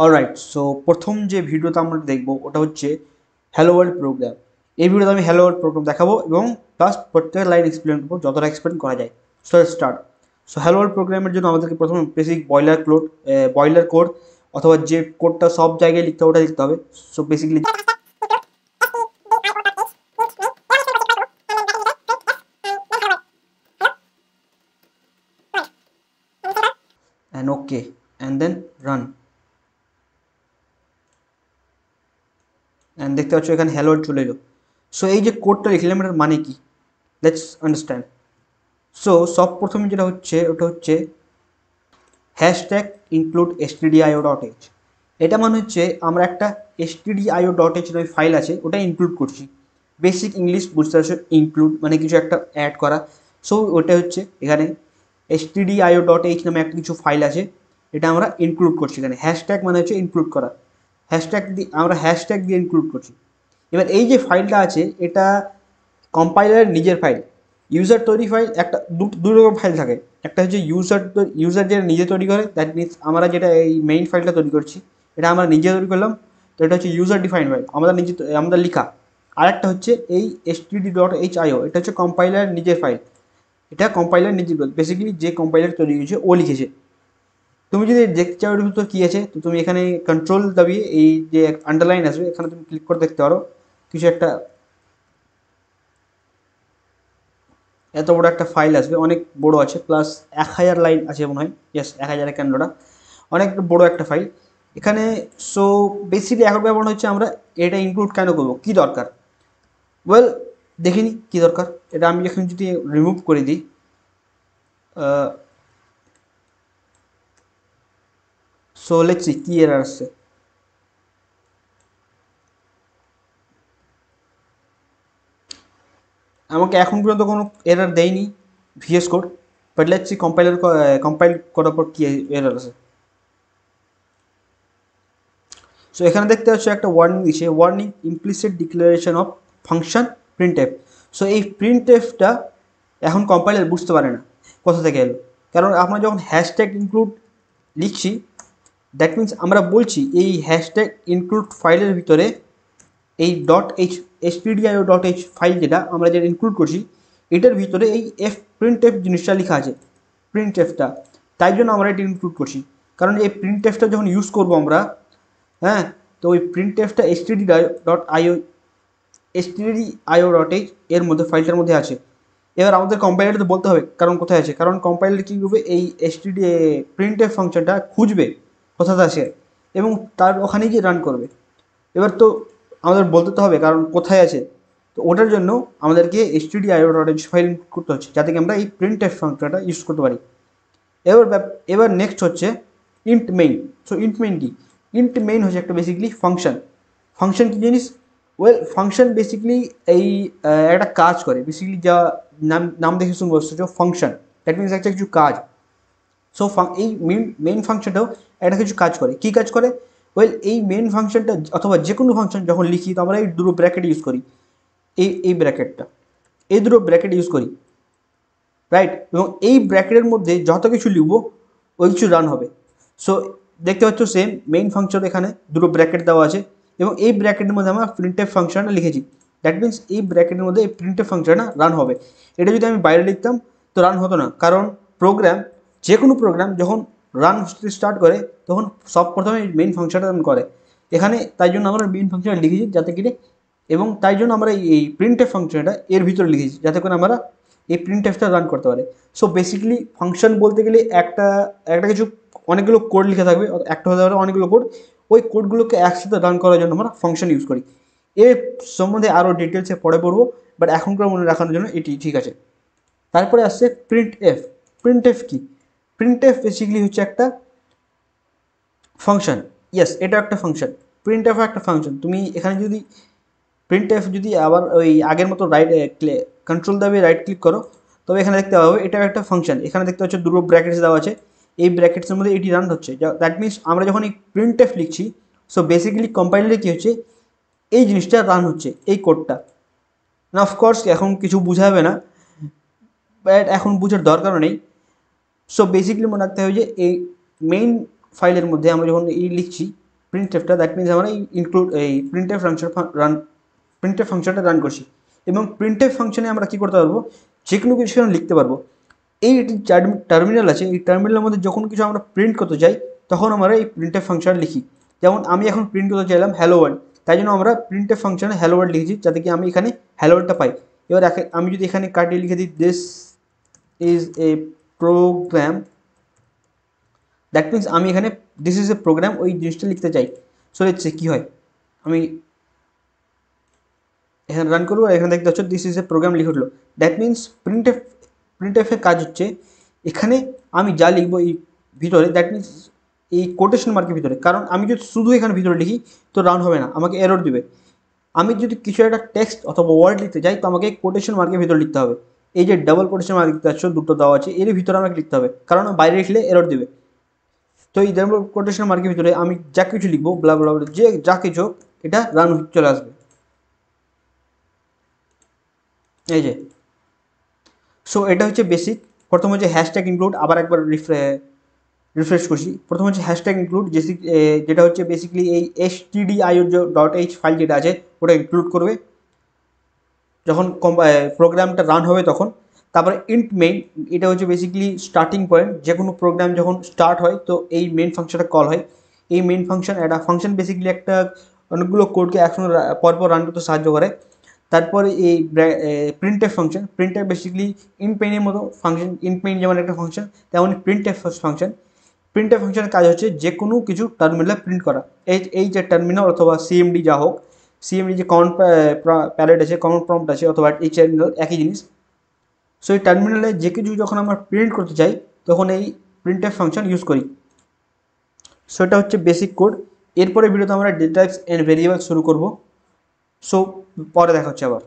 Alright, so প্রথম যে ভিডিওটা আমরা দেখবো ওটা হচ্ছে হ্যালো ওয়ার্ল্ড প্রোগ্রাম। এই ভিডিওতে আমি হ্যালো ওয়ার্ল্ড প্রোগ্রাম দেখাবো এবং প্লাস প্রত্যেক লাইন এক্সপ্লেন করবো যতটা এক্সপ্লেন করা যায়। So start. So hello world প্রোগ্রামের জন্য আমাদেরকে প্রথমে বেসিক বয়লার কোড অথবা যে কোডটা সব জায়গায় লিখতে হবে ওটা লিখতে হবে। So basically and okay and then run and দেখতে পাচ্ছ এখানে হ্যালো ওয়ার্ল্ড চলে এলো। সো এই যে কোডটা লিখলাম এটার মানে কি, লেটস আন্ডারস্ট্যান্ড। সো সব প্রথমে যেটা হচ্ছে ওটা হচ্ছে হ্যাশট্যাগ ইনক্লুড stdio.h। এটা মানে হচ্ছে আমরা একটা stdio.h নামে ফাইল আছে ওটা ইনক্লুড করছি। বেসিক ইংলিশ বুঝতে পারছো, ইনক্লুড মানে কিছু একটা অ্যাড করা। সো ওটা হচ্ছে এখানে stdio.h নামে একটা কিছু ফাইল আছে, এটা আমরা ইনক্লুড করছি। এখানে হ্যাশট্যাগ মানে হচ্ছে ইনক্লুড করা, হ্যাশট্যাগ দিয়ে ইনক্লুড করছি। এবার এই যে ফাইলটা আছে এটা কম্পাইলারের নিজের ফাইল। ইউজার তৈরি ফাইল একটা দু রকম ফাইল থাকে, একটা হচ্ছে ইউজার যেটা নিজে তৈরি করে, দ্যাট মিনস আমরা যেটা এই মেইন ফাইলটা তৈরি করছি এটা আমরা নিজে তৈরি করলাম, তো এটা হচ্ছে ইউজার ডিফাইন ফাইল, আমাদের লেখা। আর একটা হচ্ছে এই std.hio, এটা হচ্ছে কম্পাইলার নিজের ফাইল। এটা কম্পাইলার নিজের, বেসিক্যালি যে কম্পাইলার তৈরি করেছে ও লিখেছে। তুমি যদি দেখতে চাও এর ভিতর কী আছে, তো তুমি এখানে কন্ট্রোল দাবিয়ে এই যে আন্ডারলাইন আসবে এখানে তুমি ক্লিক করে দেখতে পারো কিছু একটা এত বড় একটা ফাইল আসবে, অনেক বড় আছে, প্লাস 1000 লাইন আছে মনে হয়। ইয়েস, 1000 কেন্দ্রটা অনেক বড় একটা ফাইল এখানে। সো বেসিক্যালি এখন ব্যাপার হচ্ছে আমরা এটা ইনক্লুড কেন করবো, কী দরকার। ওয়েল, দেখিনি কী দরকার। এটা আমি এখন যদি রিমুভ করে দিই, সো লেটস সি কী এরর আসছে। আমাকে এখন পর্যন্ত কোনো এরর দেয়নি VS code, but let's see compile করার পর কী এরর আছে। সো এখানে দেখতে পাচ্ছ একটা ওয়ার্নিং দিচ্ছে, warning implicit declaration of function printf. So এই প্রিন্টএফটা এখন কম্পাইলার বুঝতে পারে না কোথা থেকে এলো, কারণ আমরা যখন হ্যাশট্যাগ ইনক্লুড লিখছি দ্যাট মিনস আমরা বলছি এই হ্যাশট্যাগ ইনক্লুড ফাইলের ভিতরে এই stdio.h ফাইল যেটা ইনক্লুড করছি এটার ভিতরে এই প্রিন্টএফ জিনিসটা লেখা আছে, প্রিন্টএফটা। তাই জন্য আমরা এটা ইনক্লুড করছি, কারণ এই প্রিন্টএফটা যখন ইউজ করবো আমরা, হ্যাঁ, তো ওই প্রিন্টএফটা stdio.h এর মধ্যে ফাইলটার মধ্যে আছে। এবার আমাদের কম্পাইলারকে বলতে হবে কারণ কোথায় আছে, কারণ কম্পাইলার কী করবে এই প্রিন্টএফ ফাংশনটা খুঁজবে কোথাতে আছে এবং তার ওখানে গিয়ে রান করবে। এবার তো আমাদের বলতে তো হবে কারণ কোথায় আছে, তো ওটার জন্য আমাদেরকে stdio.h ফাইল করতে হচ্ছে যাতে আমরা এই প্রিন্টএফ ফাংশনটা ইউজ করতে পারি। এবার নেক্সট হচ্ছে int main. So int main কি, ইন্ট মেইন হচ্ছে একটা বেসিক্যালি ফাংশন। ফাংশন কি জিনিস, ওয়েল ফাংশন বেসিক্যালি এই একটা কাজ করে, বেসিক্যালি যা নাম দেখে শুনবো সেটা ফাংশন, দ্যাট মিনস একটা কিছু কাজ। সো এই মেইন ফাংশনটাও একটা কিছু কাজ করে। কী কাজ করে, ওয়েল এই মেইন ফাংশনটা অথবা যে কোনো ফাংশন যখন লিখি তো আমরা এই দুটো ব্র্যাকেট ইউজ করি, এই ব্র্যাকেটটা, এই দুটো ব্র্যাকেট ইউজ করি, রাইট। এবং এই ব্র্যাকেটের মধ্যে যত কিছু লিখবো ওই কিছু রান হবে। সো দেখতে পাচ্ছ সেম মেইন ফাংশন, এখানে দুটো ব্র্যাকেট দেওয়া আছে এবং এই ব্র্যাকেটের মধ্যে আমরা প্রিন্টএফ ফাংশনটা লিখেছি। দ্যাট মিনস এই ব্র্যাকেটের মধ্যে এই প্রিন্টএফ ফাংশনটা রান হবে। এটা যদি আমি বাইরে লিখতাম তো রান হতো না, কারণ যে কোনো প্রোগ্রাম যখন রান স্টার্ট করে তখন সব প্রথমে মেইন ফাংশনটা রান করে এখানে। তাই জন্য আমরা মেইন ফাংশনটা লিখেছি যাতে কিনে, এবং তাই জন্য আমরা এই প্রিন্টএফ ফাংশনটা এর ভিতরে লিখেছি যাতে করে আমরা এই প্রিন্টএফটা রান করতে পারে। সো বেসিক্যালি ফাংশন বলতে গেলে একটা কিছু অনেকগুলো কোড লিখে থাকবে, একটা হতে পারে অনেকগুলো কোড, ওই কোডগুলোকে একসাথে রান করার জন্য আমরা ফাংশন ইউজ করি। এর সম্বন্ধে আরও ডিটেলসে পরে পড়বো, বাট এখনকার মনে রাখানোর জন্য এটি ঠিক আছে। তারপরে আসছে প্রিন্টএফ। প্রিন্টএফ কি, প্রিন্টএফ বেসিক্যালি হচ্ছে একটা ফাংশন। ইয়েস, এটা একটা ফাংশন, প্রিন্টএফ একটা ফাংশন। তুমি এখানে যদি প্রিন্টএফ যদি আবার ওই আগের মতো কন্ট্রোল দাবিয়ে রাইট ক্লিক করো তবে এখানে দেখতে পাবে এটা একটা ফাংশন। এখানে দেখতে পাচ্ছ দুটো ব্র্যাকেটস দেওয়া আছে, এই ব্র্যাকেটসের মধ্যে এটি রান হচ্ছে। দ্যাট মিনস আমরা যখন এই প্রিন্টএফ লিখছি সো বেসিক্যালি কম্পাইলারে কী হচ্ছে এই জিনিসটা রান হচ্ছে, এই কোডটা না। অফকোর্স এখন কিছু বুঝাবে না, বাট এখন বুঝার দরকারও নেই। সো বেসিক্যালি মনে রাখতে হবে যে এই মেইন ফাইলের মধ্যে আমরা যখন এই লিখছি প্রিন্টএফটা, দ্যাট মিনস আমরা এই প্রিন্টএফ ফাংশনটা রান করছি, এবং প্রিন্টএফ ফাংশনে আমরা কী করতে পারবো, যে কোনো কিছু লিখতে পারবো। এই টার্মিনাল আছে, এই টার্মিনালের মধ্যে যখন কিছু আমরা প্রিন্ট করতে চাই তখন আমরা এই প্রিন্টএফ ফাংশন লিখি। যেমন আমি এখন প্রিন্ট করতে চাইলাম হ্যালো ওয়ার্ল্ড, তাই জন্য আমরা প্রিন্টএফ ফাংশনে হ্যালো ওয়ার্ল্ড লিখেছি, যাতে কি আমি এখানে হ্যালো ওয়ার্ল্ডটা পাই। এবার আমি যদি এখানে কাটিয়ে লিখে দিই this is a program, that means আমি এখানে দিস ইজ এ প্রোগ্রাম ওই জিনিসটা লিখতে চাই। সো লেটস সে কী হয়, আমি এখানে রান করবো, আর এখানে দেখতে পাচ্ছ দিস ইজ এ প্রোগ্রাম লিখে উঠলো। দ্যাট মিনস প্রিন্টএফের কাজ হচ্ছে এখানে আমি যা লিখবো এই ভিতরে, দ্যাট মিনস এই কোটেশন মার্কের ভিতরে, কারণ আমি যদি শুধু এখানে ভিতরে লিখি তো রান হবে না, আমাকে এরর দিবে। আমি যদি কিছু একটা টেক্সট অথবা ওয়ার্ড লিখতে চাই তো আমাকে কোটেশন মার্কের ভিতরে লিখতে হবে। এই যে ডাবল কোটেশন মার্ক দেখতে পাচ্ছ দুটো দেওয়া আছে, এর ভিতরে আমাকে লিখতে হবে, কারণ বাইরে লিখলে এরর দিবে। তো এই ডাবল কোটেশন মার্কের ভিতরে আমি যা কিছু লিখবো ব্লা ব্লা ব্লা, যে যা কিছু এটা রান চলে আসবে, এই যে। সো এটা হচ্ছে বেসিক। প্রথম হচ্ছে হ্যাশট্যাগ ইনক্লুড, আবার একবার রিফ্রেশ করছি। প্রথম হচ্ছে হ্যাশট্যাগ ইনক্লুড, যেটা হচ্ছে বেসিক্যালি এই stdio.h ফাইল যেটা আছে ওটা ইনক্লুড করবে যখন প্রোগ্রামটা রান হবে তখন। তারপরে ইন্ট মেইন, এটা হচ্ছে বেসিক্যালি স্টার্টিং পয়েন্ট, যে কোনো প্রোগ্রাম যখন স্টার্ট হয় তো এই মেইন ফাংশনটা কল হয়। এই মেইন ফাংশন একটা ফাংশন বেসিক্যালি একটা অনেকগুলো কোডকে একসঙ্গে পরপর রান করতে সাহায্য করে। তারপরে এই প্রিন্টএফ ফাংশন, প্রিন্টএফ বেসিক্যালি ইনপেইনের মতো ফাংশন, ইনপেইন যেমন একটা ফাংশন তেমন প্রিন্টএফ ফাংশন। প্রিন্টএফ ফাংশনের কাজ হচ্ছে যে কোনো কিছু টার্মিনালে প্রিন্ট করা। এই যে টার্মিনাল অথবা সিএমডি যা হোক, সিএমডি যে কমন প্যালেট আছে, কমন প্রম্পট আছে, অথবা এই টার্মিনাল একই জিনিস। সো এই টার্মিনালে যে কিছু যখন আমরা প্রিন্ট করতে চাই তখন এই প্রিন্টএফ ফাংশন ইউজ করি। সো এটা হচ্ছে বেসিক কোড। এরপরে ভিডিওতে আমরা ডেটা টাইপস অ্যান্ড ভেরিয়েবল শুরু করব। সো পরে দেখা হচ্ছে আবার।